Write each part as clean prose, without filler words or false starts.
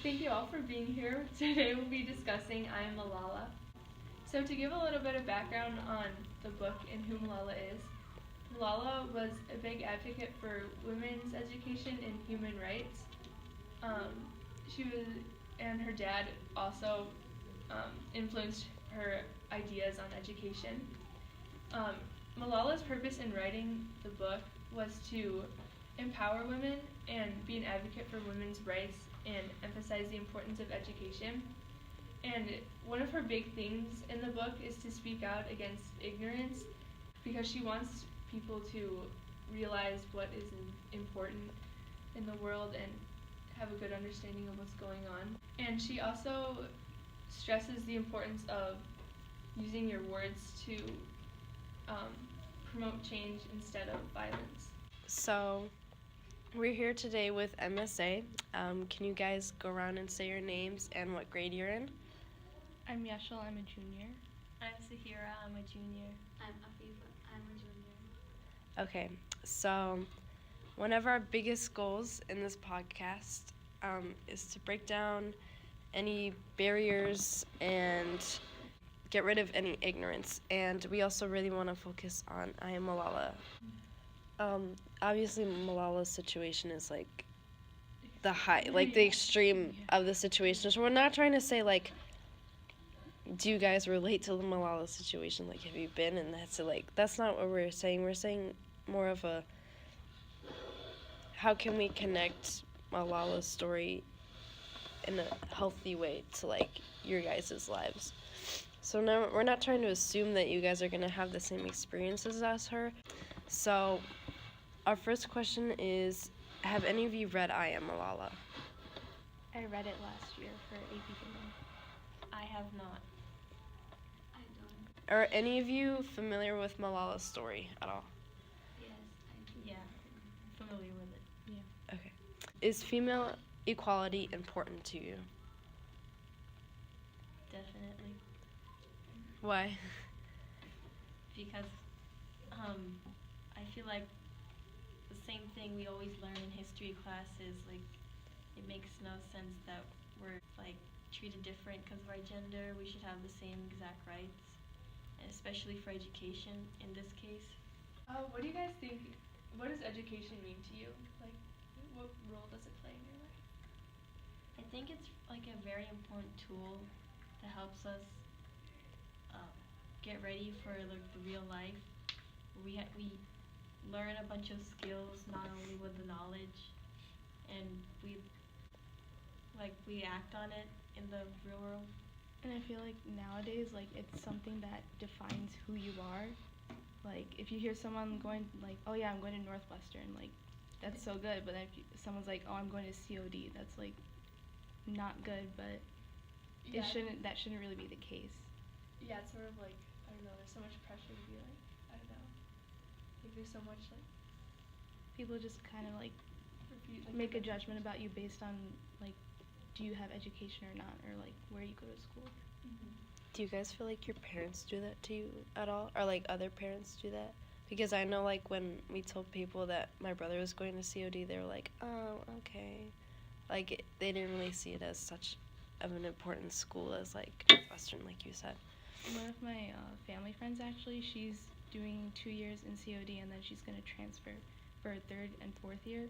Thank you all for being here. Today we'll be discussing I Am Malala. So to give a little bit of background on the book and who Malala is, Malala was a big advocate for women's education and human rights. And her dad also influenced her ideas on education. Malala's purpose in writing the book was to empower women and be an advocate for women's rights and emphasize the importance of education. And one of her big things in the book is to speak out against ignorance, because she wants people to realize what is important in the world and have a good understanding of what's going on. And she also stresses the importance of using your words to promote change instead of violence. So we're here today with MSA. Can you guys go around and say your names and what grade you're in? I'm Yashal, I'm a junior. I'm Sahira, I'm a junior. I'm Afifa, I'm a junior. Okay, so one of our biggest goals in this podcast is to break down any barriers and get rid of any ignorance. And we also really want to focus on I Am Malala. Obviously, Malala's situation is like the extreme of the situation. So we're not trying to say like, do you guys relate to the Malala situation? Like, have you been? And that's not what we're saying. We're saying more of a, how can we connect Malala's story in a healthy way to like your guys' lives? So now we're not trying to assume that you guys are gonna have the same experiences as her. So our first question is, have any of you read I Am Malala? I read it last year for AP Human. I have not. I don't. Are any of you familiar with Malala's story at all? Yes, I do. Yeah, familiar with it. Okay. Is female equality important to you? Definitely. Why? Because I feel like the same thing we always learn in history classes, like it makes no sense that we're like treated different because of our gender. We should have the same exact rights, and especially for education in this case. What do you guys think? What does education mean to you? Like, what role does it play in your life? I think it's like a very important tool that helps us get ready for like the real life. We learn a bunch of skills, not only with the knowledge, and we act on it in the real world. And I feel like nowadays, like, it's something that defines who you are. Like, if you hear someone going, like, oh yeah, I'm going to Northwestern, like, that's so good. But if someone's like, oh, I'm going to COD, that's, like, not good, but Yeah. that shouldn't really be the case. Yeah, it's sort of like, I don't know, there's so much pressure to be like, I don't know. Like, there's so much, like, People just kind of, like, like make a judgment about you based on, like, do you have education or not, or, like, where you go to school. Do you guys feel like your parents do that to you at all? Or like other parents do that? Because I know like when we told people that my brother was going to COD, they were like, oh, okay. Like they didn't really see it as such of an important school as like Northwestern, like you said. One of my family friends, actually, she's doing 2 years in COD, and then she's going to transfer for her 3rd and 4th year.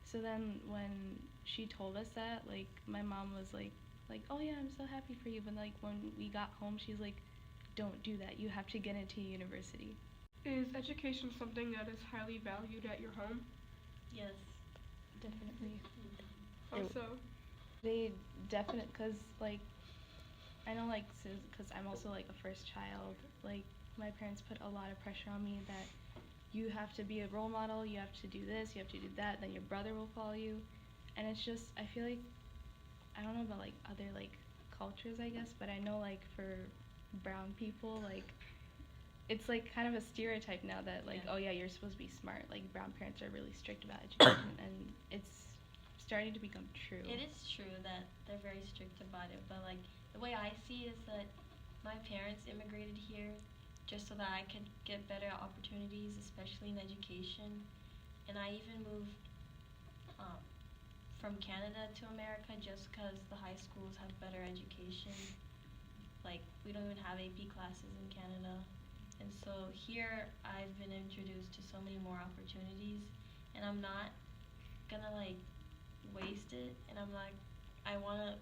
So then when she told us that, like, my mom was like, oh yeah, I'm so happy for you. But like when we got home, she's like, don't do that. You have to get into university. Is education something that is highly valued at your home? Yes. Definitely. Also, They definitely, because like, I know, like, because I'm also like a first child, like my parents put a lot of pressure on me that you have to be a role model, you have to do this, you have to do that, then your brother will follow you. And it's just, I feel like, I don't know about like other like cultures, I guess, but I know like for brown people, like it's like kind of a stereotype now that like, Yeah. oh yeah, you're supposed to be smart. Like brown parents are really strict about education, and it's starting to become true. It is true that they're very strict about it, but like the way I see it is that my parents immigrated here just so that I could get better opportunities, especially in education. And I even moved from Canada to America just because the high schools have better education. Like, we don't even have AP classes in Canada. And so here I've been introduced to so many more opportunities, and I'm not gonna like waste it. And I wanna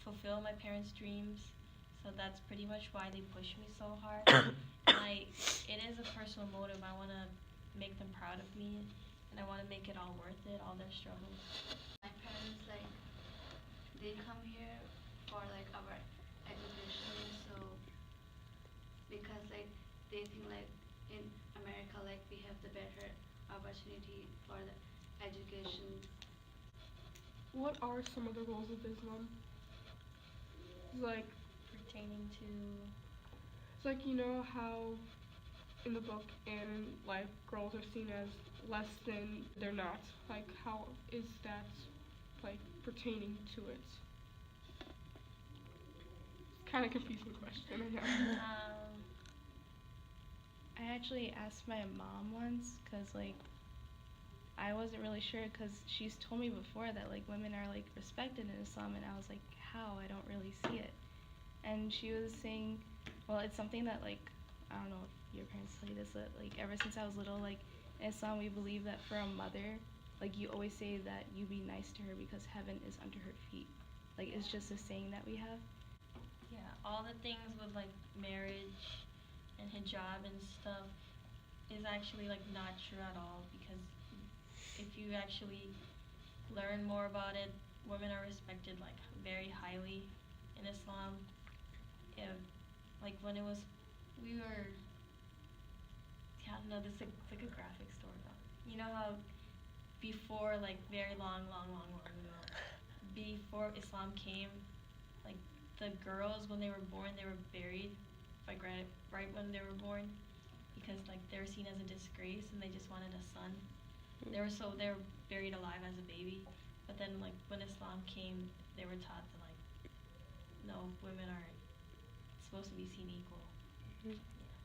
fulfill my parents' dreams. So that's pretty much why they push me so hard. And it is a personal motive. I wanna make them proud of me, and I wanna make it all worth it, all their struggles. My parents like they come here for like our education, so because like they think like in America like we have the better opportunity for the education. What are some of the rules of Islam? Like, Pertaining to it's like you know how in the book and in life girls are seen as less than they're not. Like, how is that like pertaining to it? Kind of confusing question, I know. I actually asked my mom once because like I wasn't really sure because she's told me before that like women are like respected in Islam, and I was like, how? I don't really see it. And she was saying, well, it's something that like I don't know if your parents tell you this, but like ever since I was little, like in Islam we believe that for a mother, like you always say that you be nice to her because heaven is under her feet. Like it's just a saying that we have. yeah, all the things with like marriage and hijab and stuff is actually like not true at all, because if you actually learn more about it, women are respected like very highly in Islam. If, like when it was, we were, yeah, no, this is like, it's like a graphic story though. You know how before like very long ago, before Islam came, like the girls when they were born they were buried like right when they were born, because like they were seen as a disgrace and they just wanted a son. They were buried alive as a baby, but then like when Islam came, they were taught that like no, women are supposed to be seen equal.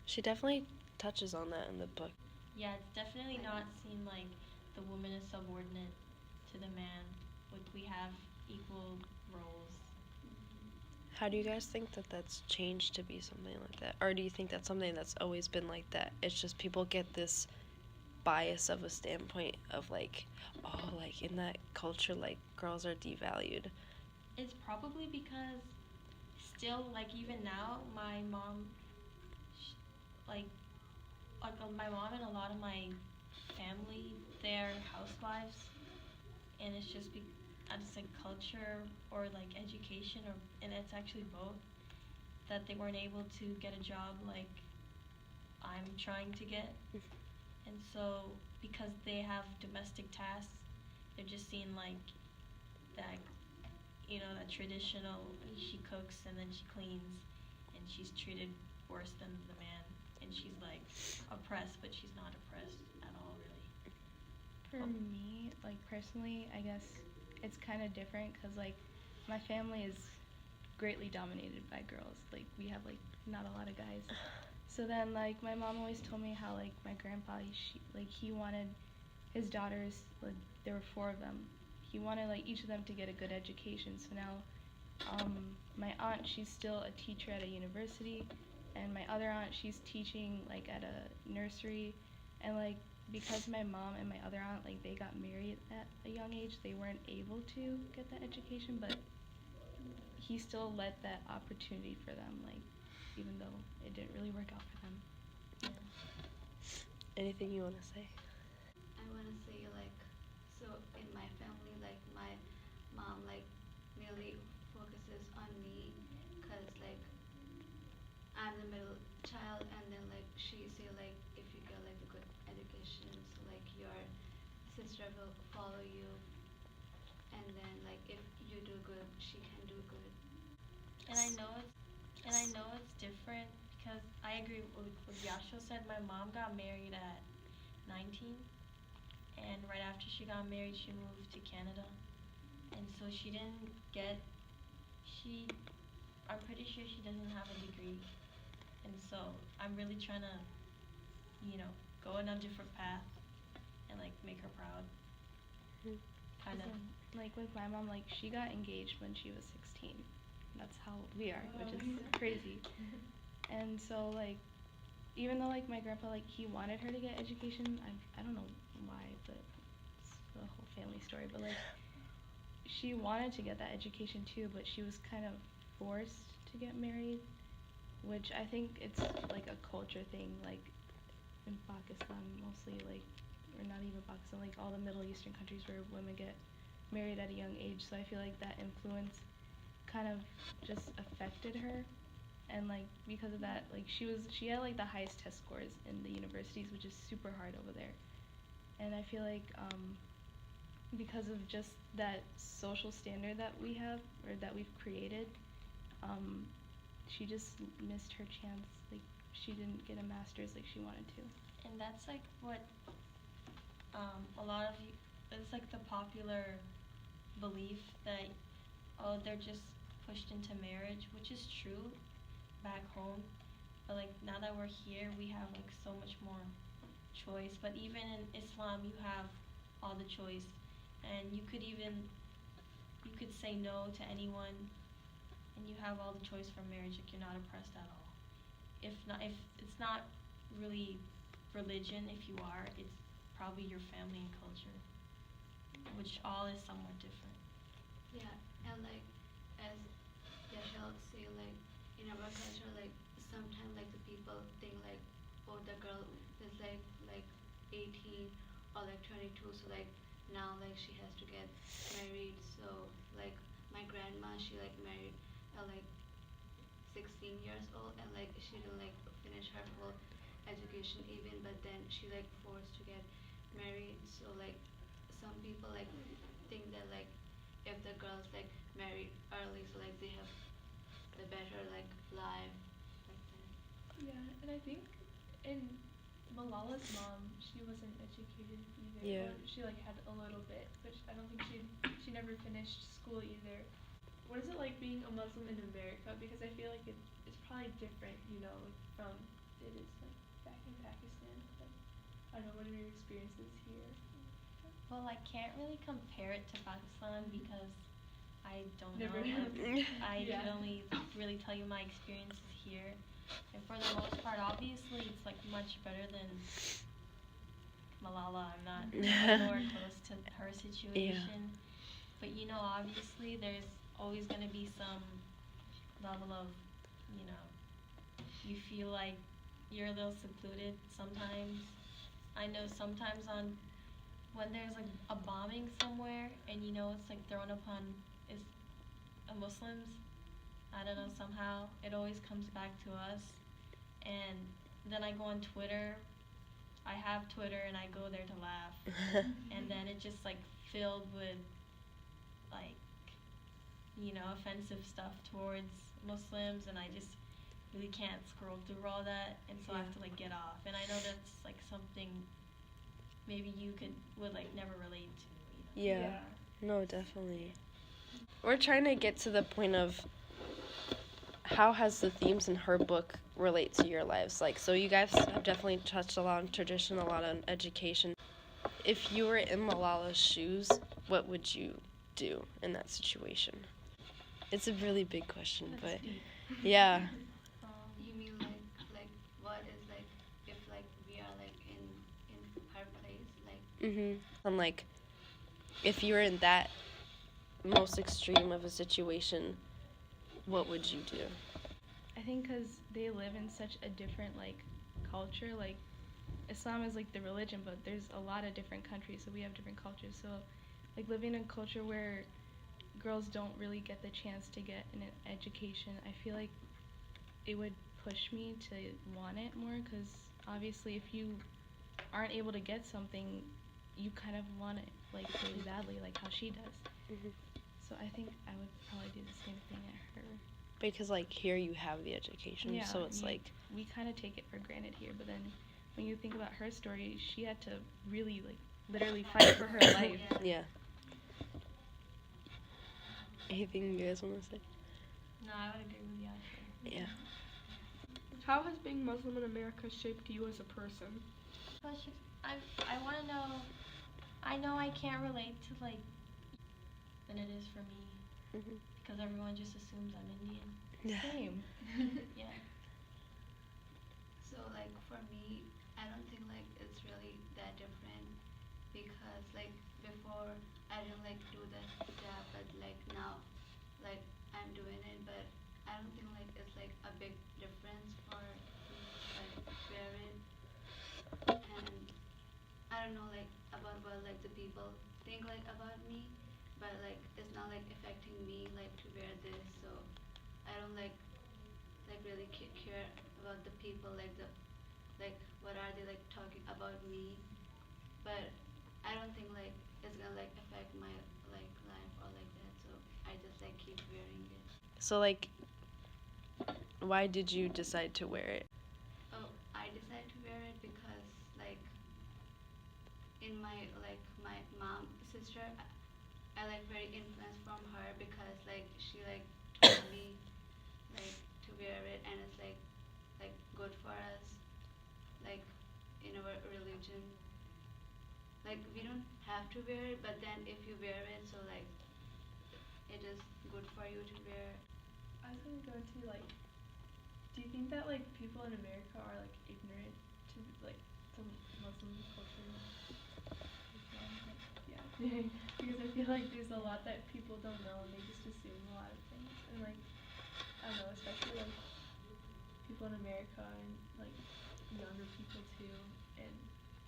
She definitely touches on that in the book. Yeah, it's definitely not seen like the woman is subordinate to the man. Like we have equal roles. How do you guys think that that's changed to be something like that? Or do you think that's something that's always been like that? It's just people get this bias of a standpoint of like, oh, like in that culture, like girls are devalued. It's probably because still like even now my mom like my mom and a lot of my family, they're housewives, and it's just it's like culture or like education, or and it's actually both, that they weren't able to get a job like I'm trying to get. And so because they have domestic tasks, they're just seen like that, you know, that traditional, she cooks and then she cleans, and she's treated worse than the man, and she's like oppressed, but she's not oppressed at all really. For me, like personally, I guess it's kind of different because like my family is greatly dominated by girls. Like we have like not a lot of guys. So then like my mom always told me how like my grandpa he wanted his daughters, like there were four of them. He wanted like each of them to get a good education. So now my aunt, she's still a teacher at a university, and my other aunt, she's teaching like at a nursery. And like because my mom and my other aunt, like they got married at a young age, they weren't able to get that education, but he still let that opportunity for them, like even though it didn't really work out for them. Anything you want to say? I want to say like so in my family like my mom like really focuses on me because like I'm the middle child, and then like she say like if you get like a good education, so like your sister will follow you, and then like if you do good, she can do good. And I know it's different because I agree with what Yasho said. My mom got married at 19, and right after she got married, she moved to Canada, and so she didn't get. I'm pretty sure she doesn't have a degree, and so I'm really trying to, you know, go in a different path and like make her proud. kind of. Like with my mom, like she got engaged when she was 16. That's how we are, which is crazy. And so like, even though like my grandpa like he wanted her to get education, I don't know why, but it's a whole family story. But like, she wanted to get that education too, but she was kind of forced to get married, which I think it's like a culture thing, like in Pakistan mostly, like, or not even Pakistan, like all the Middle Eastern countries where women get married at a young age. So I feel like that influence kind of just affected her, and like because of that, like she had like the highest test scores in the universities, which is super hard over there. And I feel like because of just that social standard that we have or that we've created, um, she just missed her chance. Like she didn't get a master's like she wanted to. And that's like what a lot of you, it's like the popular belief that, oh, they're just pushed into marriage, which is true back home. But like now that we're here, we have like so much more choice. But even in Islam, you have all the choice, and you could say no to anyone, and you have all the choice for marriage. Like you're not oppressed at all. If it's not really religion, if you are, it's probably your family and culture, which all is somewhat different. Yeah, and like as Yashel say, like in our culture, like sometimes like the people think like, oh, the girl is like 18 or like 22, so like now like she has to get married. So like my grandma, she like married at like 16 years old, and like she didn't like finish her whole education even, but then she like forced to get married. So like some people like think that like if the girls like married early, so like they have the better like life like that. Yeah, and I think in Malala's mom, she wasn't educated either. Yeah. Or she like had a little bit, but I don't think she never finished school either. What is it like being a Muslim in America? Because I feel like it's probably different, you know, like from it is like back in Pakistan. But I don't know, what are your experiences here? Well, I can't really compare it to Pakistan because I don't Never know. have. I Yeah. can only really tell you my experiences here. And for the most part, obviously, it's like much better than Malala. I'm not nowhere close to her situation. But you know, obviously, there's always going to be some level of, you know, you feel like you're a little secluded sometimes. I know sometimes when there's like a bombing somewhere and you know it's like thrown upon is Muslims, I don't know, somehow it always comes back to us. And then I go on Twitter. I have Twitter and I go there to laugh. And then it just like filled with like, you know, offensive stuff towards Muslims, and I just really can't scroll through all that, and so I have to like get off. And I know that's like something maybe you would like never relate to, you know? Yeah. No, definitely. We're trying to get to the point of how has the themes in her book relate to your lives? Like, so you guys have definitely touched a lot on tradition, a lot on education. If you were in Malala's shoes, what would you do in that situation? It's a really big question, That's but deep. yeah. You mean like what is like if like we are like in her place, like And like, if you were in that most extreme of a situation, what would you do? I think because they live in such a different like culture. Like Islam is like the religion, but there's a lot of different countries, so we have different cultures. So like living in a culture where girls don't really get the chance to get an education, I feel like it would push me to want it more, because obviously if you aren't able to get something, you kind of want it like really badly, like how she does. So I think I would probably do the same thing at her. Because like here you have the education, Yeah, so it's like we kind of take it for granted here, but then when you think about her story, she had to really like literally fight for her life. yeah. Anything you guys want to say? No, I would agree with you actually. Yeah. How has being Muslim in America shaped you as a person? Question. I want to know. I know I can't relate to like than it is for me Mhm. because everyone just assumes I'm Indian. Same. Yeah. So like for me, I don't think like it's really that different because like before I didn't like do that job, but like now like I'm doing it, but I don't think like it's like a big difference for like wear it, and I don't know like about what like the people think like about me, but like it's not like affecting me like to wear this, so I don't like really care about the people like the like what are they like talking about me, but I don't think like it's gonna like affect my like life or like that, so I just like keep wearing it. So like, why did you decide to wear it? Oh, I decided to wear it because like in my mom sister, I like very influenced from her because like she like told me like to wear it, and it's like good for us like in our religion. Like we don't have to wear it, but then if you wear it, so like it is good for you to wear. I was gonna go to like, do you think that like people in America are like ignorant to like to Muslim culture? Islam, like, yeah, because I feel like there's a lot that people don't know and they just assume a lot of things, and like I don't know, especially like people in America and like younger people too, and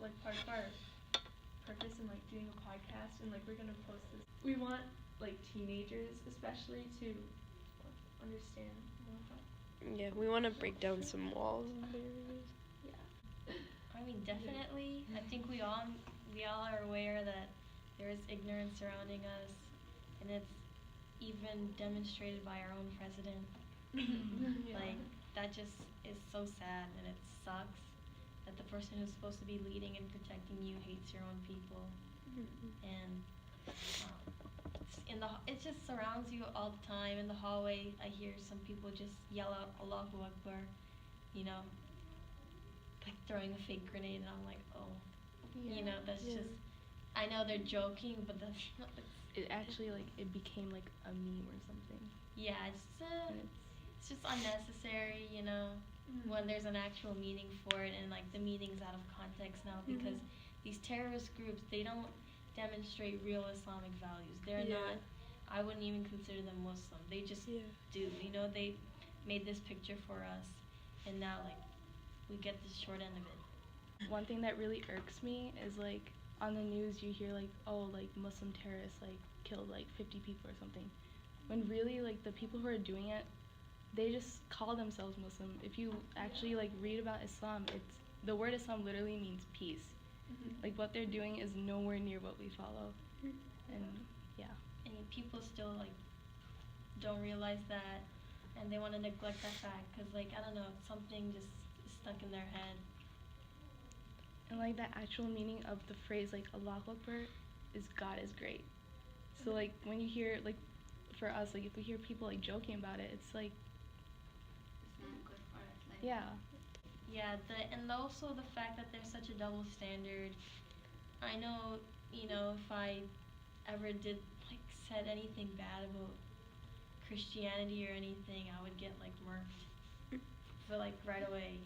like part of our purpose in like doing a podcast and like we're gonna post this. We want like teenagers especially to understand more about. Yeah, we want to break down some walls and barriers. Yeah. I mean, definitely. I think we all are aware that there is ignorance surrounding us, and it's even demonstrated by our own president. Yeah. Like that just is so sad, and it sucks that the person who's supposed to be leading and protecting you hates your own people, and it just surrounds you all the time. In the hallway, I hear some people just yell out Allahu Akbar, you know, like throwing a fake grenade, and I'm like, oh, you know, that's Yeah. just. I know they're joking, but that's not. It actually like it became like a meme or something. Yeah, And it's just unnecessary, you know, when there's an actual meaning for it, and like the meaning's out of context now because these terrorist groups, they don't demonstrate real Islamic values. They're Yeah. not. I wouldn't even consider them Muslim. They just Yeah. do. You know, they made this picture for us, and now like we get the short end of it. one thing that really irks me is like on the news you hear like, oh, like Muslim terrorists like killed like 50 people or something, when really like the people who are doing it, they just call themselves Muslim. If you actually like read about Islam, it's the word Islam literally means peace. Like what they're doing is nowhere near what we follow. And yeah. And people still like don't realize that, and they want to neglect that fact because like I don't know, something just is stuck in their head. And like the actual meaning of the phrase like Allahu Akbar is God is great. So like when you hear like for us, like if we hear people like joking about it, it's like It's not good for us. Like yeah. Yeah, and also the fact that there's such a double standard. I know, you know, if I ever did like said anything bad about Christianity or anything, I would get like murked for like right away.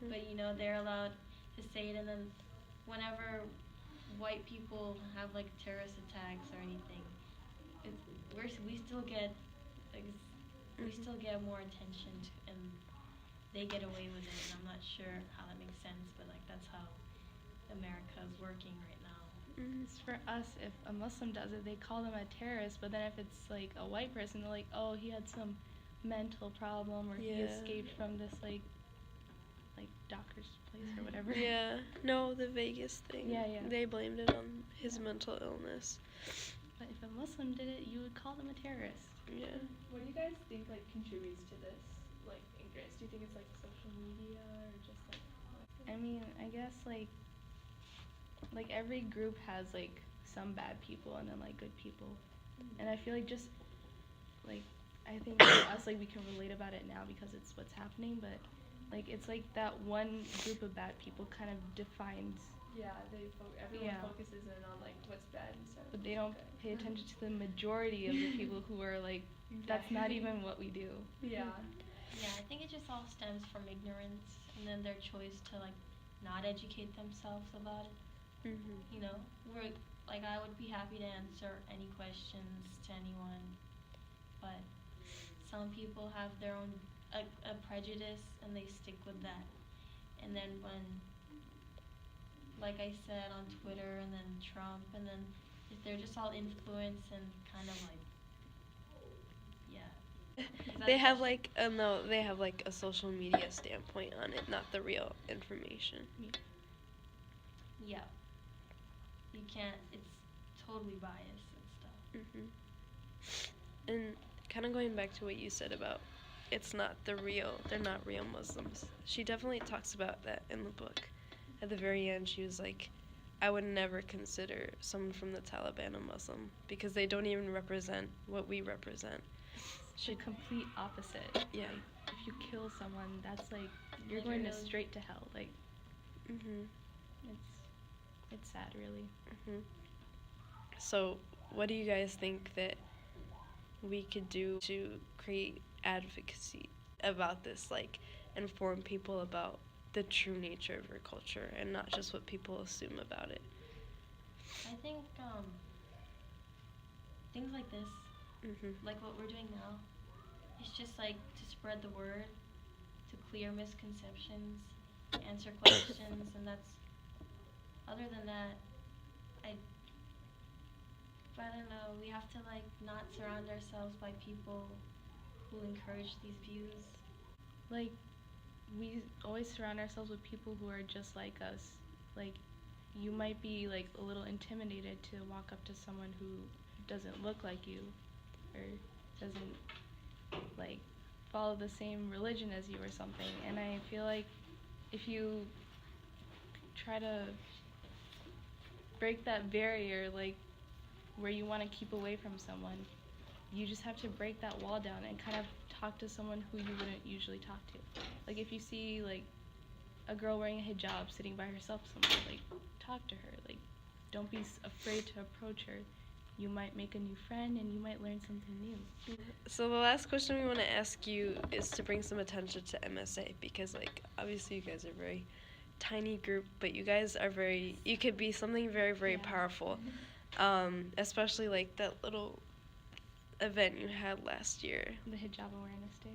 But you know, they're allowed to say it, and then whenever white people have like terrorist attacks or anything, we still get like we still get more attention and they get away with it, and I'm not sure how that makes sense, but like that's how America is working right now. It's for us, if a Muslim does it, they call them a terrorist, but then if it's like a white person, they're like, oh, he had some mental problem or he Yeah. escaped from this like doctor's place or whatever. Yeah. No, the Vegas thing. Yeah, yeah. They blamed it on his mental illness. But if a Muslim did it, you would call them a terrorist. Yeah. What do you guys think like contributes to this like ignorance? Do you think it's like social media or just like I mean, I guess like every group has like some bad people and then like good people. And I feel like just like I think for us like we can relate about it now because it's what's happening, but like it's like that one group of bad people kind of defines Yeah, everyone Yeah. focuses in on like what's bad instead of But they what's don't good. pay attention to the majority of the people who are like, that's not Exactly. even what we do. Yeah. Yeah, I think it just all stems from ignorance and then their choice to like not educate themselves about it. Mhm. You know, we're like I would be happy to answer any questions to anyone, but some people have their own a prejudice and they stick with that. And then when, like I said, on Twitter and then Trump and then if they're just all influenced and kind of like, yeah. They have like no, they have like a social media standpoint on it, not the real information. Yeah. You can't, it's totally biased and stuff. Mhm. And kind of going back to what you said about they're not real Muslims. She definitely talks about that in the book. At the very end, she was like, I would never consider someone from the Taliban a Muslim because they don't even represent what we represent. It's the complete opposite. Yeah. Like, if you kill someone, that's like you're going to Literally. straight to hell. Like Mhm. it's sad, really. Mhm. So, what do you guys think that we could do to create advocacy about this, like inform people about the true nature of our culture and not just what people assume about it? I think things like this, Mhm. like what we're doing now, it's just like to spread the word, to clear misconceptions, answer questions, and that's. Other than that, I. I don't know. We have to like not surround ourselves by people who encourage these views. Like we always surround ourselves with people who are just like us. Like you might be like a little intimidated to walk up to someone who doesn't look like you or doesn't like follow the same religion as you or something. And I feel like if you try to break that barrier, like where you want to keep away from someone, you just have to break that wall down and kind of talk to someone who you wouldn't usually talk to. Like if you see like a girl wearing a hijab sitting by herself somewhere, like talk to her. Like don't be afraid to approach her. You might make a new friend and you might learn something new. So the last question we want to ask you is to bring some attention to MSA because like obviously you guys are a very tiny group, but you guys are you could be something very, very Yeah. powerful. Especially like that little event you had last year. The hijab awareness day.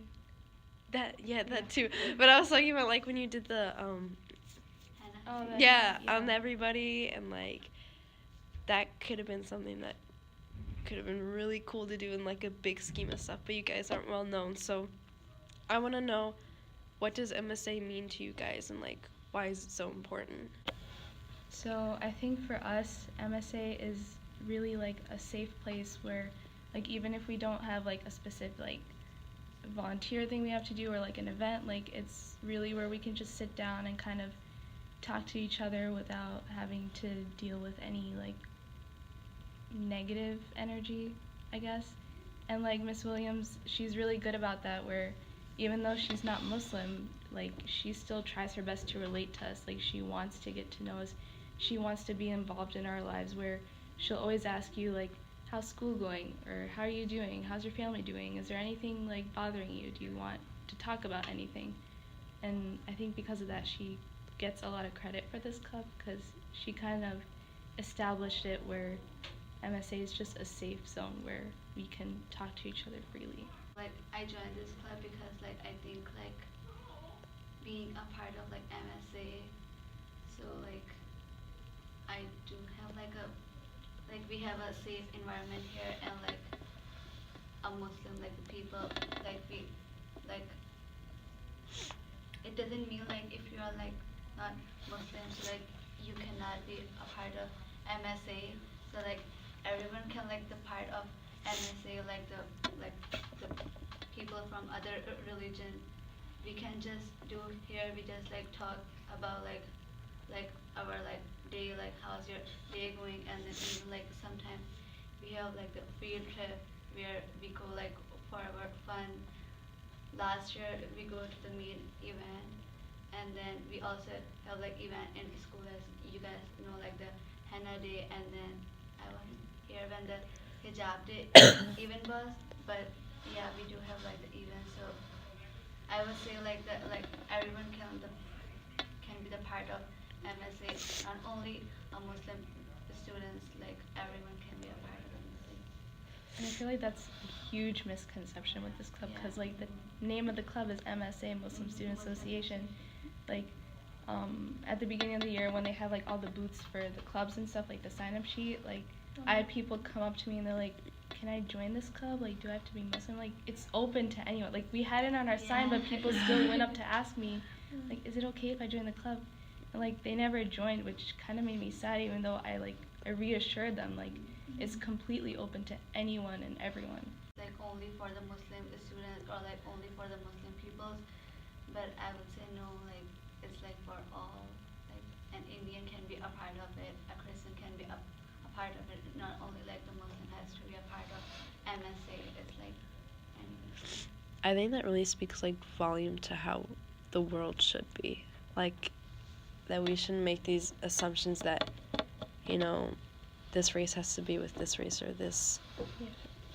That too. But I was talking about like when you did the Hannah. Oh, that- yeah, yeah. on everybody and like that could have been something that could have been really cool to do in like a big scheme of stuff, but you guys aren't well known. So I want to know, what does MSA mean to you guys and like why is it so important? So I think for us, MSA is really like a safe place where, like, even if we don't have like a specific like volunteer thing we have to do or like an event, like it's really where we can just sit down and kind of talk to each other without having to deal with any like negative energy, I guess. And like Miss Williams, she's really good about that where even though she's not Muslim, like she still tries her best to relate to us. Like she wants to get to know us. She wants to be involved in our lives where she'll always ask you like, how's school going? Or how are you doing? How's your family doing? Is there anything like bothering you? Do you want to talk about anything? And I think because of that she gets a lot of credit for this club because she kind of established it where MSA is just a safe zone where we can talk to each other freely. Like I joined this club because like I think like being a part of like MSA, so like I do have like we have a safe environment here and like a Muslim like the people like we like it doesn't mean like if you are like not Muslim so like you cannot be a part of MSA, so like everyone can like the part of MSA like the people from other religion we can just do here, we just like talk about like our like day, like how's your day going, and then even like sometimes we have like the field trip where we go like for our fun. Last year we go to the main event and then we also have like event in school, as you guys know, like the henna day, and then I wasn't here when the hijab day event was, but yeah, we do have like the event. So I would say like that, like everyone can be the part of MSA, not only Muslim students, like everyone can be a part of MSA. And I feel like that's a huge misconception with this club, because Yeah. like the name of the club is MSA, Muslim Student Association. Like at the beginning of the year when they have like all the booths for the clubs and stuff, like the sign up sheet, like I had people come up to me and they're like, can I join this club? Like, do I have to be Muslim? Like, it's open to anyone. Like, we had it on our sign, but people still went up to ask me, like, is it okay if I join the club? And like, they never joined, which kind of made me sad, even though I reassured them, like, it's completely open to anyone and everyone. Like only for the Muslim students or like only for the Muslim peoples, but I would say no, like it's like for all. Like an Indian can be a part of it, a Christian can be a part of it. Not only like the Muslim has to be a part of MSA. It's like anything. I think that really speaks like volume to how the world should be. Like that we shouldn't make these assumptions that, you know, this race has to be with this race or this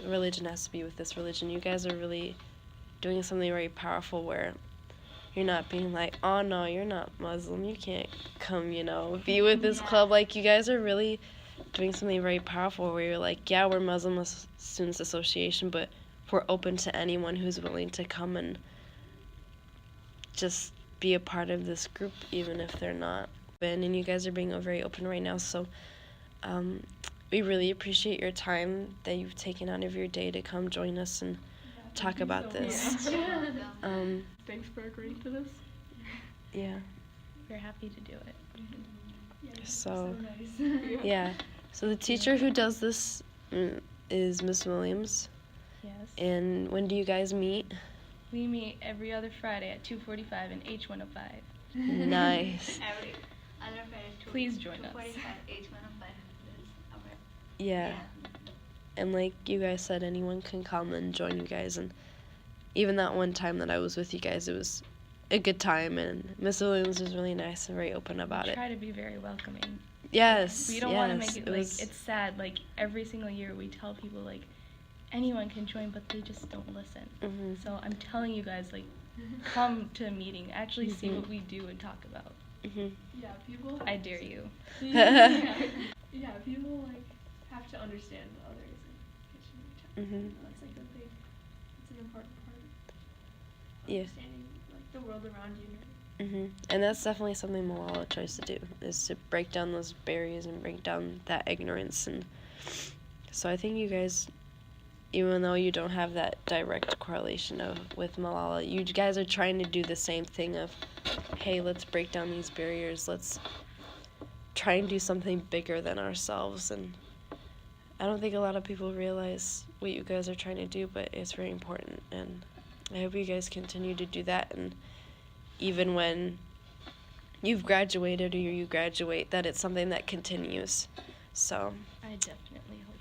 religion has to be with this religion. You guys are really doing something very powerful where you're not being like, oh no, you're not Muslim, you can't come, you know, be with this club. Like, you guys are really doing something very powerful where you're like, yeah, we're Muslim Students Association, but we're open to anyone who's willing to come and just be a part of this group, even if they're not. And you guys are being very open right now, so we really appreciate your time that you've taken out of your day to come join us and talk about this. Thanks for agreeing to this. Yeah. We're happy to do it. So, nice. yeah. So the teacher who does this is Miss Williams. Yes. And when do you guys meet? We meet every other Friday at 2:45 in H105. Nice. Every other Friday. Please join us. 2:45, H105. Yeah. And like you guys said, anyone can come and join you guys. And even that one time that I was with you guys, it was a good time. And Miss Williams was really nice and very open about it. Try to be very welcoming. Yes. We don't want to make yes, it like, it's sad. Like, every single year we tell people, like, anyone can join, but they just don't listen. Mhm. So I'm telling you guys, like, come to a meeting, actually see what we do and talk about. Mhm. Yeah, people. I dare you. Yeah, people like have to understand the others and get to know each other. Mhm. You know, it's like a big, it's an important part of Yeah. understanding like the world around you. And that's definitely something Malala tries to do, is to break down those barriers and break down that ignorance. And so I think you guys, even though you don't have that direct correlation with Malala, you guys are trying to do the same thing of, hey, let's break down these barriers, let's try and do something bigger than ourselves. And I don't think a lot of people realize what you guys are trying to do, but it's very important. And I hope you guys continue to do that, and even when you've graduated or you graduate, that it's something that continues. So I definitely hope